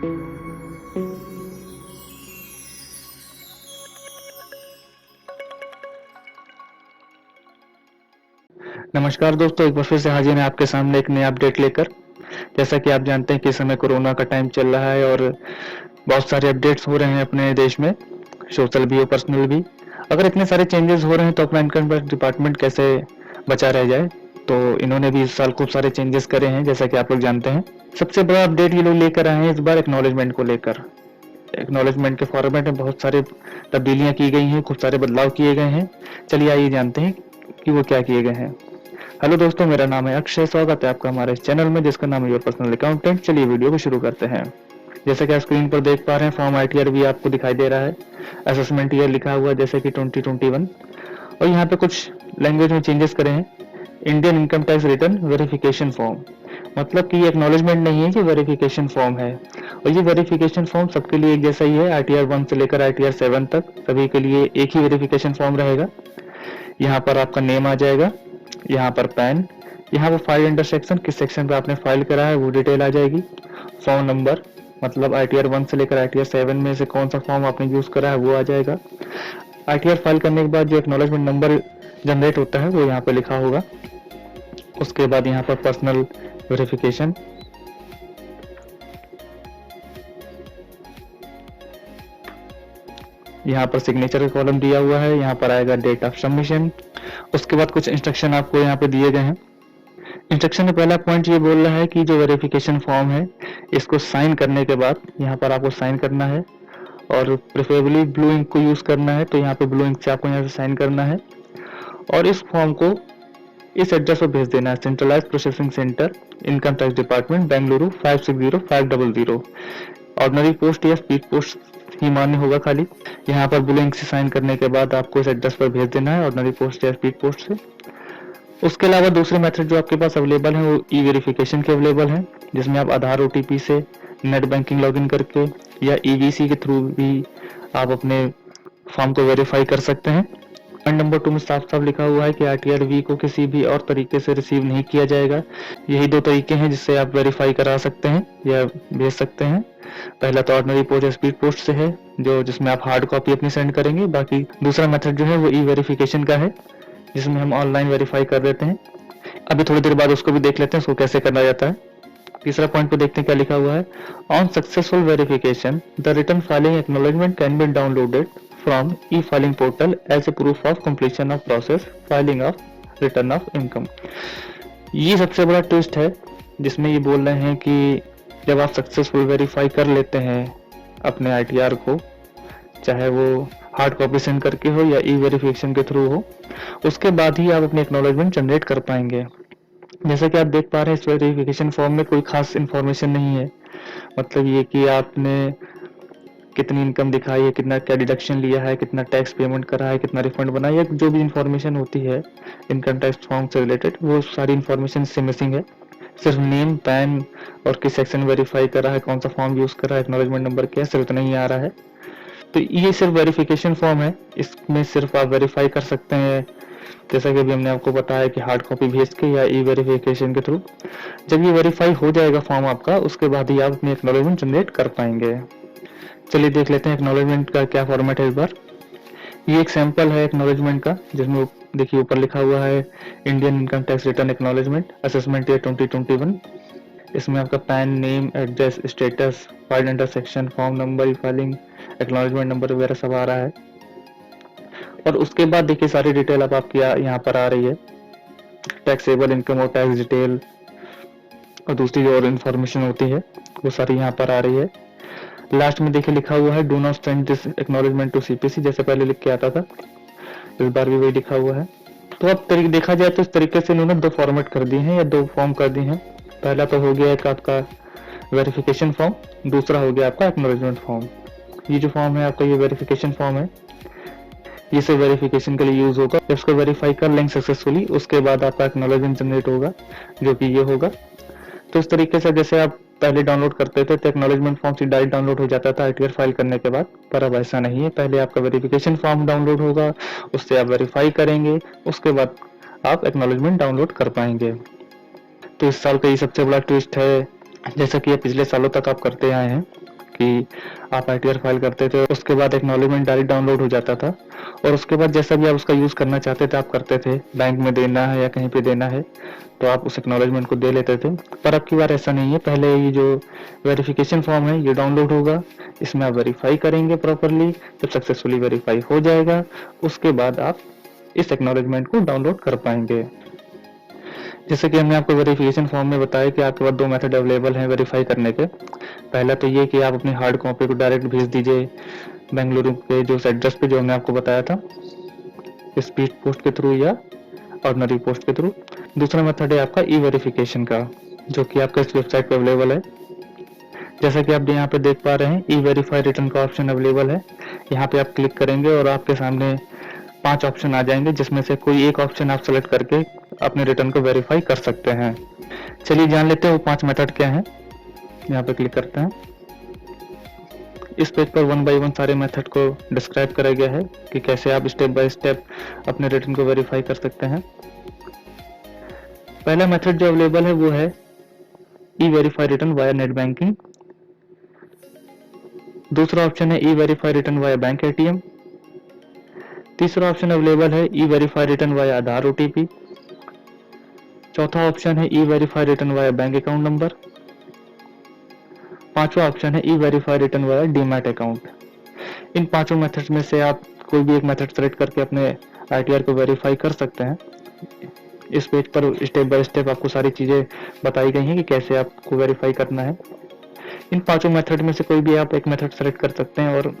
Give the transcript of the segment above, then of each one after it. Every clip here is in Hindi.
नमस्कार दोस्तों, एक बार फिर से हाजिर हैं आपके सामने एक नया अपडेट लेकर। जैसा कि आप जानते हैं कि इस समय कोरोना का टाइम चल रहा है और बहुत सारे अपडेट्स हो रहे हैं अपने देश में, सोशल भी और पर्सनल भी। अगर इतने सारे चेंजेस हो रहे हैं तो अपना इनकम टैक्स डिपार्टमेंट कैसे बचा रह जाए। तो इन्होंने भी इस साल खूब सारे चेंजेस करे हैं, जैसा कि आप लोग जानते हैं। सबसे बड़ा अपडेट ये लोग लेकर आए हैं इस बार एक्नॉलेजमेंट को लेकर। एक्नॉलेजमेंट के फॉर्मेट में बहुत सारे तब्दीलियां की गई हैं, खूब सारे बदलाव किए गए हैं। चलिए आइए जानते हैं कि वो क्या किए गए हैं। हेलो दोस्तों, मेरा नाम है अक्षय। स्वागत है आपका हमारे इस चैनल में जिसका नाम है योर पर्सनल अकाउंटेंट। चलिए वीडियो को शुरू करते हैं। जैसे कि आप स्क्रीन पर देख पा रहे हैं, फॉर्म आईटीआर भी आपको दिखाई दे रहा है। असेसमेंट ईयर लिखा हुआ जैसे कि 2021। और यहाँ पे कुछ लैंग्वेज में चेंजेस करे हैं। Indian income tax return verification form, मतलब कि ये एक्नॉलेजमेंट नहीं है, ये वेरिफिकेशन फॉर्म है। और ये वेरिफिकेशन फॉर्म सबके लिए एक जैसा ही है। आईटीआर 1 से लेकर आईटीआर 7 तक सभी के लिए एक ही वेरिफिकेशन फॉर्म रहेगा। यहाँ पर आपका नेम आ जाएगा, यहाँ पर पैन, यहाँ पर फाइल अंडर सेक्शन, किस सेक्शन पे आपने फाइल करा है वो डिटेल आ जाएगी। फॉर्म नंबर, मतलब आईटीआर 1 से लेकर आईटीआर 7 में से कौन सा फॉर्म आपने यूज करा है वो आ जाएगा। आईटीआर फाइल करने के बाद जो एक्नॉलेजमेंट नंबर जनरेट होता है वो यहाँ पे लिखा होगा। उसके बाद यहाँ पर पर्सनल वेरिफिकेशन, यहाँ पर सिग्नेचर का कॉलम दिया हुआ है, यहाँ पर आएगा डेट ऑफ सबमिशन। उसके बाद कुछ इंस्ट्रक्शन आपको यहाँ पे दिए गए हैं। इंस्ट्रक्शन का पहला पॉइंट ये बोल रहा है कि जो वेरिफिकेशन फॉर्म है इसको साइन करने के बाद यहाँ पर आपको साइन करना है और प्रेफरेबली ब्लू इंक को यूज करना है। तो यहाँ पे ब्लू इंक से आपको यहाँ से साइन करना है और इस फॉर्म को इस एड्रेस पर भेज देना है। Centralised processing centre, income tax department, Bengaluru 560500। Ordinary post या स्पीड पोस्ट ही मान्य होगा खाली। यहाँ पर ब्लू इंक से साइन करने के बाद आपको इस एड्रेस पर भेज देना है, ऑर्डिनरी पोस्ट या स्पीड पोस्ट से। उसके अलावा दूसरे मेथड जो आपके पास अवेलेबल है वो ई वेरिफिकेशन के अवेलेबल है, जिसमें आप आधार ओटीपी से नेट बैंकिंग लॉगिन करके या ईवीसी के थ्रू भी आप अपने फॉर्म को वेरीफाई कर सकते हैं। पॉइंट नंबर 2 में साफ साफ लिखा हुआ है कि आरटीआर वी को किसी भी और तरीके से रिसीव नहीं किया जाएगा। यही दो तरीके हैं जिससे आप वेरीफाई करा सकते हैं या भेज सकते हैं। पहला तो ऑर्डिनरी पोस्ट या स्पीड पोस्ट से है, जो जिसमें आप हार्ड कॉपी अपनी सेंड करेंगे। बाकी दूसरा मेथड जो है वो ई वेरिफिकेशन का है, जिसमें हम ऑनलाइन वेरीफाई कर देते हैं। अभी थोड़ी देर बाद उसको भी देख लेते हैं उसको कैसे करना जाता है। तीसरा पॉइंट पे देखते हैं क्या लिखा हुआ है। On successful verification the return filing acknowledgement can be downloaded from e filing portal as a proof of completion of process filing of return of income. ये सबसे बड़ा ट्विस्ट है जिसमें ये बोल रहे हैं कि जब आप सक्सेसफुल वेरीफाई कर लेते हैं अपने आईटीआर को, चाहे वो हार्ड कॉपी सेंड करके हो या ई वेरिफिकेशन के थ्रू हो, उसके बाद ही आप अपनी एक्नॉलेजमेंट जनरेट कर पाएंगे। जैसा कि आप देख पा रहे हैं इस वेरिफिकेशन फॉर्म में कोई खास इन्फॉर्मेशन नहीं है। मतलब ये कि आपने कितनी इनकम दिखाई है, कितना क्या डिडक्शन लिया है, कितना टैक्स पेमेंट करा है, कितना रिफंड बना है, जो भी इन्फॉर्मेशन होती है इनकम टैक्स फॉर्म से रिलेटेड वो सारी इन्फॉर्मेशन इससे मिसिंग है। सिर्फ नेम, पैन और किस सेक्शन वेरीफाई करा है, कौन सा फॉर्म यूज करा है, एक्नॉलेजमेंट नंबर क्या है, सिर्फ इतना ही आ रहा है। तो ये सिर्फ वेरिफिकेशन फॉर्म है, इसमें सिर्फ आप वेरीफाई कर सकते हैं जैसा कि अभी हमने आपको बताया कि हार्ड कॉपी भेज के या ई वेरिफिकेशन के थ्रू। जब ये वेरीफाई हो जाएगा फॉर्म आपका, उसके बाद ही आप अपनी एक्नॉलेजमेंट जनरेट कर पाएंगे। चलिए देख लेते हैं एक्नॉलेजमेंट का क्या फॉर्मेट है इस बार। ये एक सैंपल है एक्नॉलेजमेंट का, जिसमें देखिए ऊपर लिखा हुआ है Indian income tax return acknowledgement assessment year 2021। इसमें आपका pan, name, address, status, file under section, form number, ई फाइलिंग, एक्नॉलेजमेंट नंबर वगैरह सब आ रहा है। और उसके बाद देखिए सारी डिटेल अब आपकी यहाँ पर आ रही है। टैक्सेबल इनकम और टैक्स डिटेल और दूसरी जो और इन्फॉर्मेशन होती है वो सारी यहाँ पर आ रही है। लास्ट में देखिए लिखा हुआ है do not send this acknowledgement to CPC, जैसे पहले लिख के आता था, इस बार भी वही लिखा हुआ है। तो अब देखा जाए तो इस तरीके से इन्होंने दो फॉर्मेट कर दिए हैं या दो फॉर्म कर दिए हैं। पहला तो हो गया एक आपका वेरिफिकेशन फॉर्म, दूसरा हो गया आपका एक्नॉलेजमेंट फॉर्म। ये जो फॉर्म है आपका, ये वेरिफिकेशन फॉर्म है, ये सिर्फ वेरिफिकेशन के लिए यूज होगा। जब इसको वेरीफाई कर लेंगे सक्सेसफुली, उसके बाद आपका एक्नॉलेजमेंट जनरेट होगा, जो कि ये होगा। तो इस तरीके से जैसे आप पहले डाउनलोड करते थे तो एक्नॉलेजमेंट फॉर्म से डायरेक्ट डाउनलोड हो जाता था आईटीआर फाइल करने के बाद, पर अब ऐसा नहीं है। पहले आपका वेरिफिकेशन फॉर्म डाउनलोड होगा, उससे आप वेरीफाई करेंगे, उसके बाद आप एक्नॉलेजमेंट डाउनलोड कर पाएंगे। तो इस साल का ये सबसे बड़ा ट्विस्ट है। जैसा कि पिछले सालों तक आप करते आए हैं, कि आप ITR फाइल करते थे, उसके बाद एक्नॉलेजमेंट डायरेक्ट डाउनलोड हो जाता था और उसके बाद जैसा भी आप उसका यूज़ करना चाहते थे आप करते थे। बैंक में देना है या कहीं पे देना है तो आप उस एक्नॉलेजमेंट को दे लेते थे। पर अब की बार ऐसा नहीं है। पहले ये जो वेरिफिकेशन फॉर्म है ये डाउनलोड होगा, इसमें आप वेरीफाई करेंगे प्रॉपरली। जब सक्सेसफुली वेरीफाई हो जाएगा उसके बाद आप इस एक्नॉलेजमेंट को डाउनलोड कर पाएंगे। जैसे कि हमने आपको वेरिफिकेशन फॉर्म में बताया कि आपके पास 2 मेथड अवेलेबल हैं वेरीफाई करने के। पहला तो ये कि आप अपनी हार्ड कॉपी को डायरेक्ट भेज दीजिए बेंगलुरु के जो एड्रेस पे जो हमने आपको बताया था, स्पीड पोस्ट के थ्रू या ऑर्डिनरी पोस्ट के थ्रू। दूसरा मेथड है आपका ई वेरिफिकेशन का, जो कि आपका इस वेबसाइट पे अवेलेबल है। जैसा कि आप यहाँ पे देख पा रहे हैं ई वेरीफाई रिटर्न का ऑप्शन अवेलेबल है। यहाँ पे आप क्लिक करेंगे और आपके सामने 5 ऑप्शन आ जाएंगे, जिसमें से कोई एक ऑप्शन आप सेलेक्ट करके अपने रिटर्न को वेरीफाई कर सकते हैं। चलिए जान लेते हैं वो 5 मेथड क्या हैं। यहाँ पे क्लिक करते हैं। इस पेज पर 1 बाय 1 सारे मेथड को डिस्क्राइब करा गया है कि कैसे आप स्टेप बाय स्टेप अपने रिटर्न को वेरीफाई कर सकते हैं। पहला मेथड जो अवेलेबल है वो है e verify return via net banking. दूसरा ऑप्शन है e verify return via bank ATM। तीसरा ऑप्शन अवेलेबल है e verify return via Aadhaar OTP। चौथा ऑप्शन है e verify return via bank account number. पांचवा ऑप्शन है e verify return via demat account. इन पांचों मेथड्स में से आप कोई भी एक मेथड सेलेक्ट करके अपने ITR को वेरीफाई कर सकते हैं। इस पेज पर स्टेप बाय स्टेप आपको सारी चीजें बताई गई हैं कि कैसे आपको वेरीफाई करना है। इन पांचों मेथड में से कोई भी आप एक मेथड सेलेक्ट कर सकते हैं और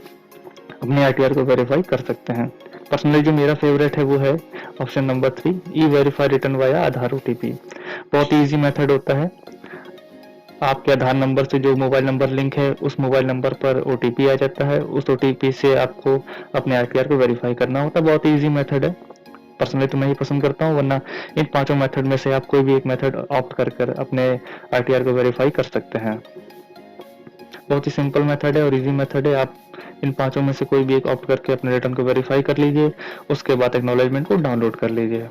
अपने ITR को वेरीफाई कर सकते हैं। पर्सनली जो मेरा फेवरेट है वो है ऑप्शन नंबर 3 ई verify return via Aadhaar OTP। बहुत ही इजी मेथड होता है। आपके आधार नंबर से जो मोबाइल नंबर लिंक है उस मोबाइल नंबर पर OTP आ जाता है। उस OTP से आपको अपने ITR को वेरीफाई करना होता है। बहुत ही इजी मेथड है। पर्सनली तो मैं ही पसंद करता हूँ, वरना इन पांचों मेथड में से आप कोई भी एक मेथड ऑप्ट कर अपने ITR को वेरीफाई कर सकते हैं। बहुत ही सिंपल मेथड है और इजी मेथड है। आप इन पांचों में से कोई भी एक ऑप्ट करके अपने रिटर्न को वेरीफाई कर लीजिए, उसके बाद एक्नॉलेजमेंट को डाउनलोड कर लीजिए।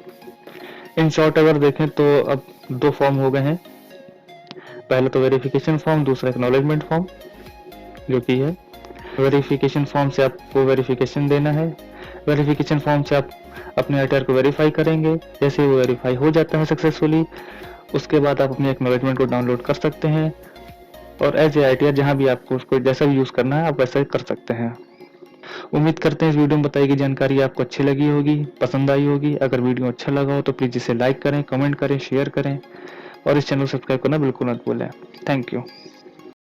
इन शॉर्ट अगर देखें तो अब 2 फॉर्म हो गए हैं। पहला तो वेरिफिकेशन फॉर्म, दूसरा एक्नॉलेजमेंट फॉर्म, जो कि है वेरिफिकेशन फॉर्म से आपको वेरिफिकेशन देना है। वेरिफिकेशन फॉर्म से आप अपने ITR को वेरीफाई करेंगे। जैसे वो वेरीफाई हो जाता है सक्सेसफुली उसके बाद आप अपने एक्नॉलेजमेंट को डाउनलोड कर सकते हैं और एज ए ITR जहां भी आपको उसको जैसा भी यूज करना है आप वैसा कर सकते हैं। उम्मीद करते हैं इस वीडियो में बताई गई जानकारी आपको अच्छी लगी होगी, पसंद आई होगी। अगर वीडियो अच्छा लगा हो तो प्लीज इसे लाइक करें, कमेंट करें, शेयर करें और इस चैनल को सब्सक्राइब करना बिल्कुल मत भूलें। Thank you.